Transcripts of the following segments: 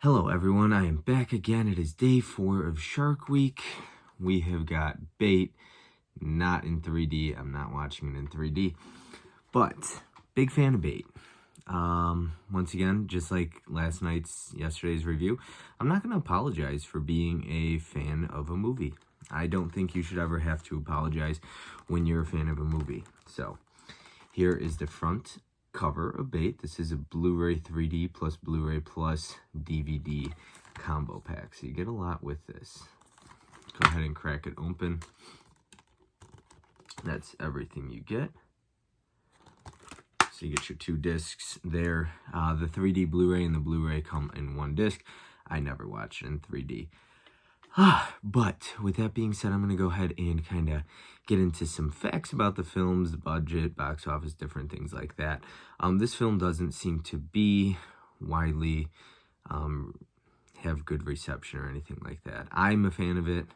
Hello everyone, I am back again. It is day 4 of Shark Week. We have got Bait, not in 3D. I'm not watching it in 3D, but big fan of Bait. Once again, just like yesterday's review, I'm not going to apologize for being a fan of a movie. I don't think you should ever have to apologize when you're a fan of a movie. So here is the front cover of Bait. This is a Blu-ray 3D plus Blu-ray plus DVD combo pack. So you get a lot with this. Go ahead and crack it open. That's everything you get. So you get your 2 discs there. The 3D Blu-ray and the Blu-ray come in 1 disc. I never watched it in 3D. But with that being said, I'm going to go ahead and kind of get into some facts about the films, the budget, box office, different things like that. This film doesn't seem to be widely have good reception or anything like that. I'm a fan of it,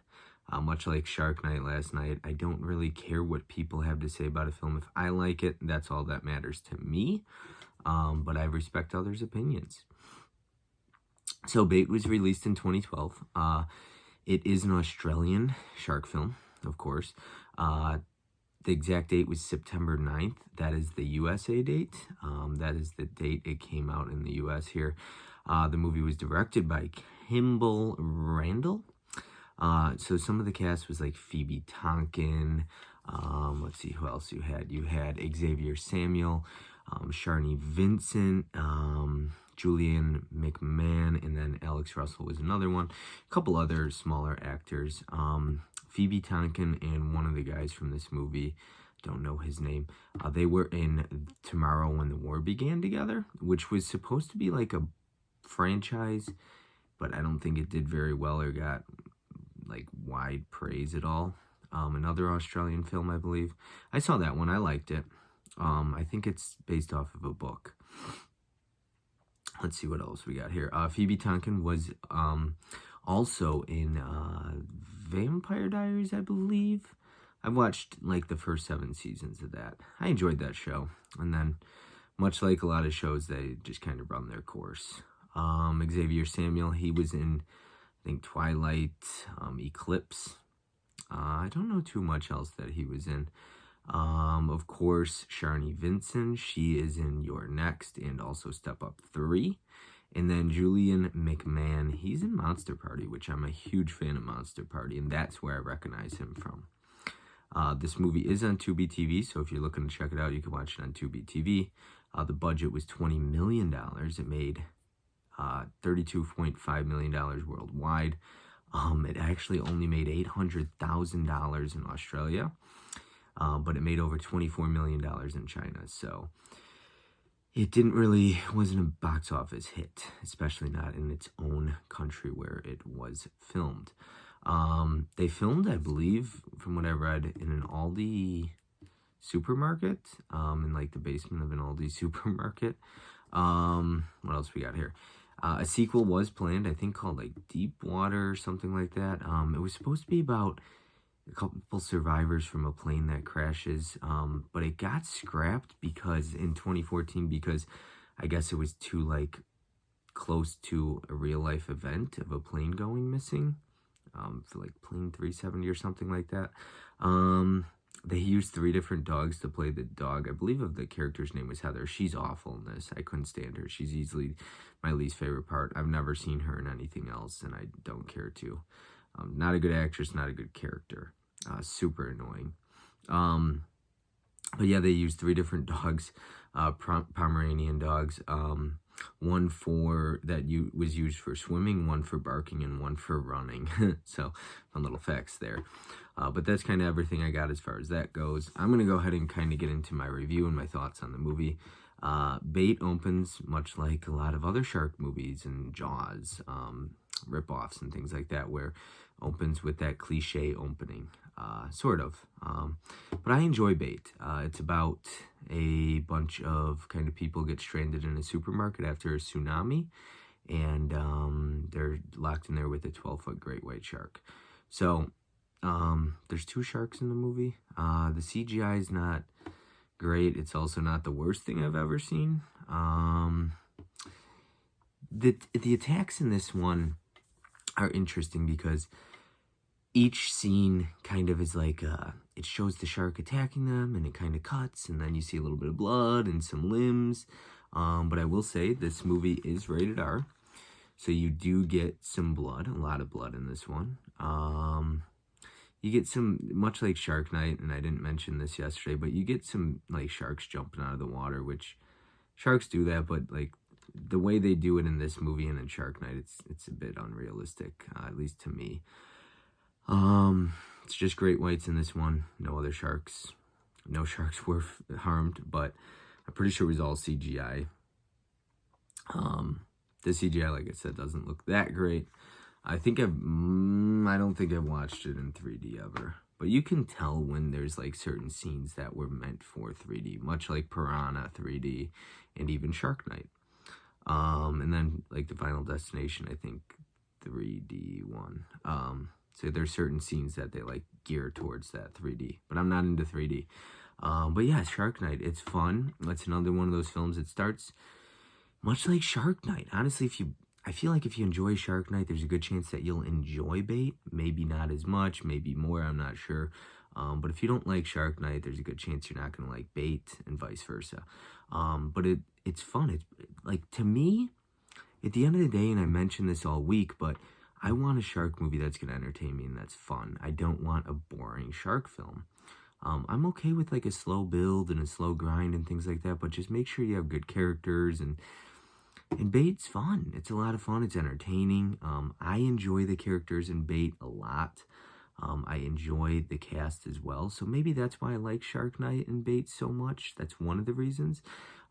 much like Shark Night last night. I don't really care what people have to say about a film. If I like it, that's all that matters to me. But I respect others' opinions. So Bait was released in 2012. It is an Australian shark film, of course. The exact date was September 9th. That is the USA date. That is the date it came out in the US here. The movie was directed by Kimball Randall. So some of the cast was like Phoebe Tonkin. Let's see who else you had. You had Xavier Samuel, Sharni Vincent, Julian McMahon, and then Alex Russell was another one. A couple other smaller actors. Phoebe Tonkin and one of the guys from this movie, don't know his name, they were in Tomorrow When the War Began together, which was supposed to be like a franchise, but I don't think it did very well or got like wide praise at all. Another Australian film, I believe. I saw that one. I liked it. I think it's based off of a book. Let's see what else we got here. Phoebe Tonkin was also in Vampire Diaries, I believe. I've watched like the first 7 seasons of that. I enjoyed that show. And then, much like a lot of shows, they just kind of run their course. Xavier Samuel, he was in, I think, Twilight, Eclipse. I don't know too much else that he was in. Of course, Sharni Vincent, she is in You're Next and also Step Up 3. And then Julian McMahon, he's in Monster Party, which I'm a huge fan of Monster Party, and that's where I recognize him from. This movie is on Tubi TV, so if you're looking to check it out, you can watch it on Tubi TV. The budget was $20 million. It made $32.5 million worldwide. It actually only made $800,000 in Australia. But it made over $24 million in China, so it wasn't a box office hit, especially not in its own country where it was filmed. They filmed, I believe, from what I read, in an Aldi supermarket, in like the basement of an Aldi supermarket. What else we got here? A sequel was planned, I think called like Deep Water or something like that. It was supposed to be about a couple survivors from a plane that crashes, but it got scrapped because in 2014, because I guess it was too like close to a real life event of a plane going missing, for like plane 370 or something like that. They used 3 different dogs to play the dog. I believe of the character's name was Heather. She's awful in this. I couldn't stand her. She's easily my least favorite part. I've never seen her in anything else, and I don't care to. Not a good actress, not a good character. Super annoying. But yeah, they used 3 different dogs, Pomeranian dogs. One was used for swimming, one for barking, and one for running. So, fun little facts there. But that's kind of everything I got as far as that goes. I'm going to go ahead and kind of get into my review and my thoughts on the movie. Bait opens much like a lot of other shark movies and Jaws, ripoffs and things like that, where opens with that cliche opening, sort of. But I enjoy Bait. It's about a bunch of kind of people get stranded in a supermarket after a tsunami, and they're locked in there with a 12-foot great white shark. So there's 2 sharks in the movie. The CGI is not great. It's also not the worst thing I've ever seen. the attacks in this one are interesting because each scene kind of is like, it shows the shark attacking them, and it kind of cuts, and then you see a little bit of blood and some limbs. But I will say this movie is rated R, so you do get some blood, a lot of blood in this one. You get some, much like Shark Night, and I didn't mention this yesterday, but you get some, like, sharks jumping out of the water, which sharks do that, but, like, the way they do it in this movie and in Shark Night, it's a bit unrealistic, at least to me. It's just great whites in this one. No other sharks. No sharks were harmed, but I'm pretty sure it was all CGI. The CGI, like I said, doesn't look that great. I don't think I've watched it in 3D ever. But you can tell when there's, like, certain scenes that were meant for 3D, much like Piranha 3D and even Shark Night. And then, like, the Final Destination, I think 3D one. So there's certain scenes that they, like, gear towards that 3D. But I'm not into 3D. But yeah, Shark Night, it's fun. It's another one of those films. It starts much like Shark Night. Honestly, I feel like if you enjoy Shark Night, there's a good chance that you'll enjoy Bait. Maybe not as much, maybe more, I'm not sure. But if you don't like Shark Night, there's a good chance you're not going to like Bait, and vice versa. But it's fun. It's, like, to me, at the end of the day, and I mentioned this all week, but I want a shark movie that's going to entertain me and that's fun. I don't want a boring shark film. I'm okay with, like, a slow build and a slow grind and things like that, but just make sure you have good characters, and Bait's fun. It's a lot of fun. It's entertaining. I enjoy the characters in Bait a lot. I enjoy the cast as well. So maybe that's why I like Shark Night and Bait so much. That's one of the reasons.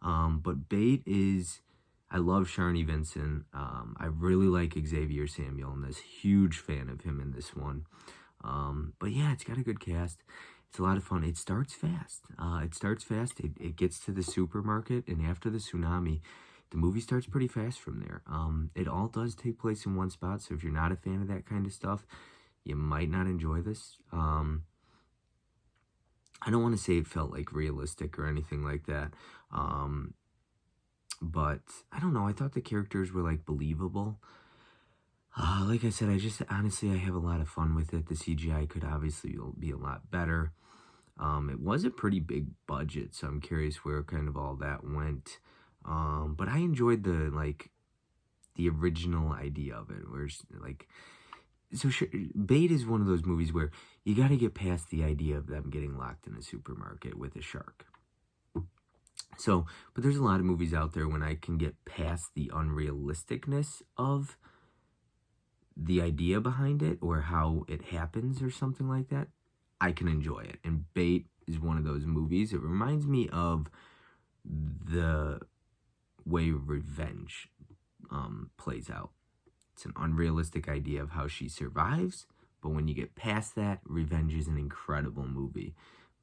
But Bait is... I love Sharni Vincent. I really like Xavier Samuel. I'm this huge fan of him in this one. But yeah, it's got a good cast. It's a lot of fun. It starts fast. It gets to the supermarket, and after the tsunami, the movie starts pretty fast from there. It all does take place in one spot, so if you're not a fan of that kind of stuff, you might not enjoy this. I don't want to say it felt, like, realistic or anything like that. But I don't know. I thought the characters were, like, believable. Like I said, honestly, I have a lot of fun with it. The CGI could obviously be a lot better. It was a pretty big budget, so I'm curious where kind of all that went. But I enjoyed the original idea of it, where it's, like, so Bait is one of those movies where you got to get past the idea of them getting locked in a supermarket with a shark. So, but there's a lot of movies out there when I can get past the unrealisticness of the idea behind it or how it happens or something like that, I can enjoy it. And Bait is one of those movies. It reminds me of the way Revenge plays out. It's an unrealistic idea of how she survives, but when you get past that, Revenge is an incredible movie.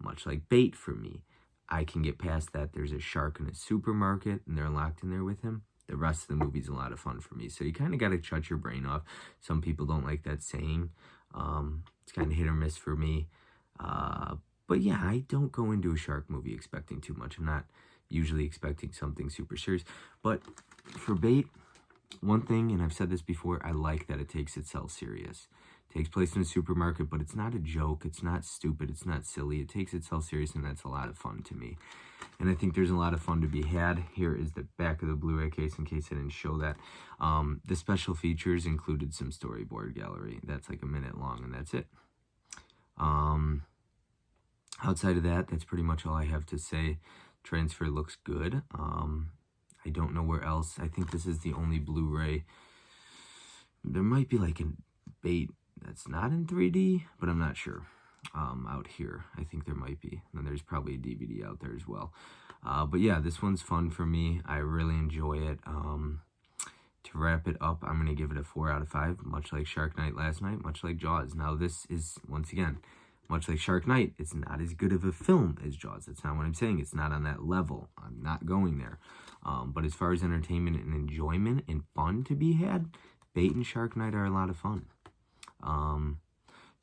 Much like Bait for me. I can get past that. There's a shark in a supermarket, and they're locked in there with him. The rest of the movie's a lot of fun for me. So you kind of got to shut your brain off. Some people don't like that saying. It's kind of hit or miss for me. But yeah, I don't go into a shark movie expecting too much. I'm not usually expecting something super serious. But for Bait, one thing, and I've said this before, I like that it takes itself serious. It takes place in a supermarket, but it's not a joke. It's not stupid. It's not silly. It takes itself serious, and that's a lot of fun to me. And I think there's a lot of fun to be had. Here is the back of the Blu-ray case, in case I didn't show that. The special features included some storyboard gallery. That's like a minute long, and that's it. Outside of that, that's pretty much all I have to say. Transfer looks good. I don't know where else. I think this is the only Blu-ray. There might be like a Bait that's not in 3D, but I'm not sure. Out here, I think there might be. And there's probably a DVD out there as well. But yeah, this one's fun for me. I really enjoy it. To wrap it up, I'm going to give it a 4 out of 5, much like Shark Night last night, much like Jaws. Now, this is, once again, much like Shark Night, it's not as good of a film as Jaws. That's not what I'm saying. It's not on that level. I'm not going there. But as far as entertainment and enjoyment and fun to be had, Bait and Shark Night are a lot of fun.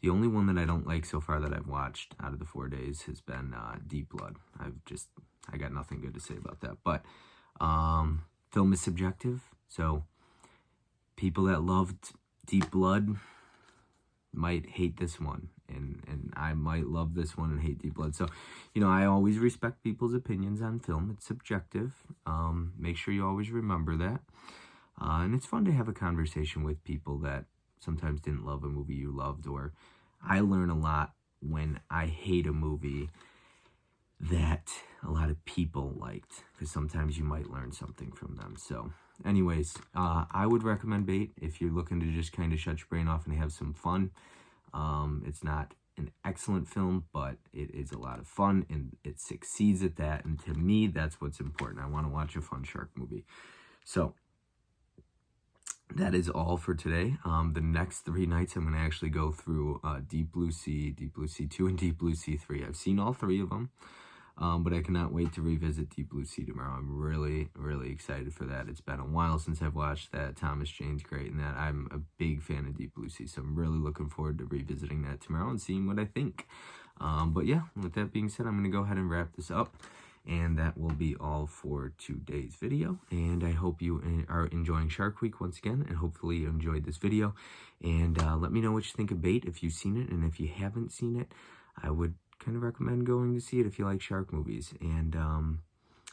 The only one that I don't like so far that I've watched out of the 4 days has been Deep Blood. I got nothing good to say about that. But film is subjective, so people that loved Deep Blood might hate this one, and I might love this one and hate Deep Blood. So, you know, I always respect people's opinions on film. It's subjective. Make sure you always remember that. And it's fun to have a conversation with people that sometimes didn't love a movie you loved, or I learn a lot when I hate a movie that a lot of people liked, because sometimes you might learn something from them. So anyways, I would recommend Bait if you're looking to just kind of shut your brain off and have some fun. It's not an excellent film, but it is a lot of fun, and it succeeds at that, and to me, that's what's important. I want to watch a fun shark movie. So that is all for today. The next 3 nights, I'm going to actually go through Deep Blue Sea, Deep Blue Sea 2, and Deep Blue Sea 3. I've seen all 3 of them. But I cannot wait to revisit Deep Blue Sea tomorrow. I'm really, really excited for that. It's been a while since I've watched that. Thomas Jane's great in that. I'm a big fan of Deep Blue Sea, so I'm really looking forward to revisiting that tomorrow and seeing what I think. But yeah, with that being said, I'm going to go ahead and wrap this up. And that will be all for today's video. And I hope you are enjoying Shark Week once again. And hopefully you enjoyed this video. And let me know what you think of Bait if you've seen it. And if you haven't seen it, I would kind of recommend going to see it if you like shark movies. And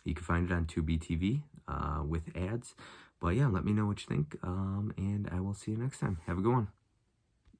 you can find it on Tubi TV with ads. But yeah, let me know what you think. And I will see you next time. Have a good one.